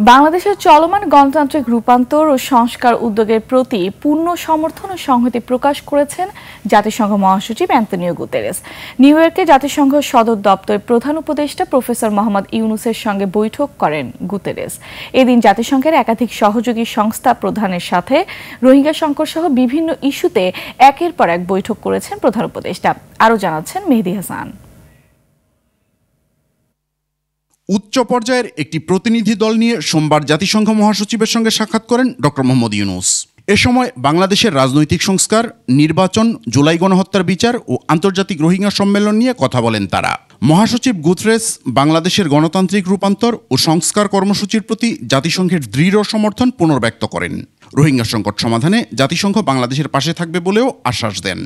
বাংলাদেশের চলমান গণতান্ত্রিক রূপান্তর ও সংস্কার উদ্যোগের প্রতি পূর্ণ সমর্থন ও সংহতি প্রকাশ করেছেন জাতিসংঘ মহাসচিব অ্যান্তোনিও গুতেরেস। নিউ ইয়র্কে জাতিসংঘ সদর দপ্তরের প্রধান উপদেষ্টা প্রফেসর মোহাম্মদ ইউনুসের সঙ্গে বৈঠক করেন গুতেরেস। এদিন জাতিসংঘের একাধিক সহযোগী সংস্থা প্রধানের সাথে রোহিঙ্গা সংকট সহ বিভিন্ন ইস্যুতে একের পর এক বৈঠক করেছেন প্রধান উপদেষ্টা। আরও জানাচ্ছেন মেহেদী হাসান। উচ্চ পর্যায়ের একটি প্রতিনিধি দল নিয়ে সোমবার জাতিসংঘ মহাসচিবের সঙ্গে সাক্ষাৎ করেন ডক্টর মোহাম্মদ ইউনুস। এ সময় বাংলাদেশের রাজনৈতিক সংস্কার, নির্বাচন, জুলাই গণহত্যার বিচার ও আন্তর্জাতিক রোহিঙ্গা সম্মেলন নিয়ে কথা বলেন তারা। মহাসচিব গুতেরেস বাংলাদেশের গণতান্ত্রিক রূপান্তর ও সংস্কার কর্মসূচির প্রতি জাতিসংঘের দৃঢ় সমর্থন পুনর্ব্যক্ত করেন। রোহিঙ্গা সংকট সমাধানে জাতিসংঘ বাংলাদেশের পাশে থাকবে বলেও আশ্বাস দেন।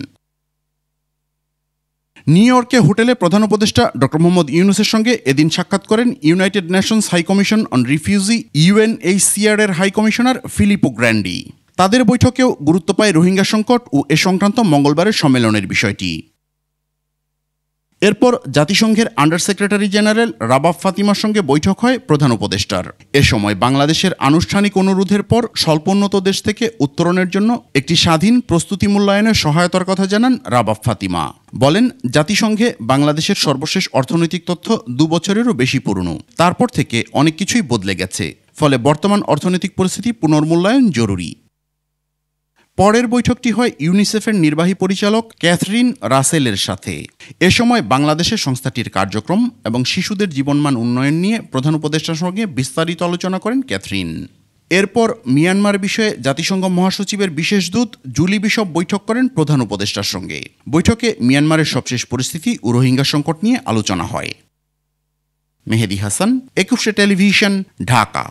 নিউ ইয়র্কে হোটেলে প্রধান উপদেষ্টা ডক্টর মোহাম্মদ ইউনুসের সঙ্গে এদিন সাক্ষাৎ করেন United Nations High Commission on refugee UNHCR এর হাই কমিশনার ফিলিপো গ্র্যান্ডি। তাদের বৈঠকেও গুরুত্ব পায় রোহিঙ্গা সংকট ও এ সংক্রান্ত মঙ্গলবারের সম্মেলনের বিষয়টি। এরপর জাতিসংঘের আন্ডার সেক্রেটারি জেনারেল রাবাব ফাতিমার সঙ্গে বৈঠক হয় প্রধান উপদেষ্টার। এ সময় বাংলাদেশের আনুষ্ঠানিক অনুরোধের পর স্বল্পোন্নত দেশ থেকে উত্তরণের জন্য একটি স্বাধীন প্রস্তুতি মূল্যায়নের সহায়তার কথা জানান রাবাব ফাতিমা। বলেন, জাতিসংঘে বাংলাদেশের সর্বশেষ অর্থনৈতিক তথ্য 2 বছরেরও বেশি পুরনো। তারপর থেকে অনেক কিছুই বদলে গেছে, ফলে বর্তমান অর্থনৈতিক পরিস্থিতি পুনর্মূল্যায়ন জরুরি। পরের বৈঠকটি হয় ইউনিসেফের নির্বাহী পরিচালক ক্যাথরিন রাসেলের সাথে। এ সময় বাংলাদেশের সংস্থাটির কার্যক্রম এবং শিশুদের জীবনমান উন্নয়ন নিয়ে প্রধান উপদেষ্টার সঙ্গে বিস্তারিত আলোচনা করেন ক্যাথরিন। এরপর মিয়ানমার বিষয়ে জাতিসংঘ মহাসচিবের বিশেষ দূত জুলি বিশপ বৈঠক করেন প্রধান উপদেষ্টার সঙ্গে। বৈঠকে মিয়ানমারের সবশেষ পরিস্থিতি ও রোহিঙ্গা সংকট নিয়ে আলোচনা হয়। মেহেদী হাসান, 21 টেলিভিশন, ঢাকা।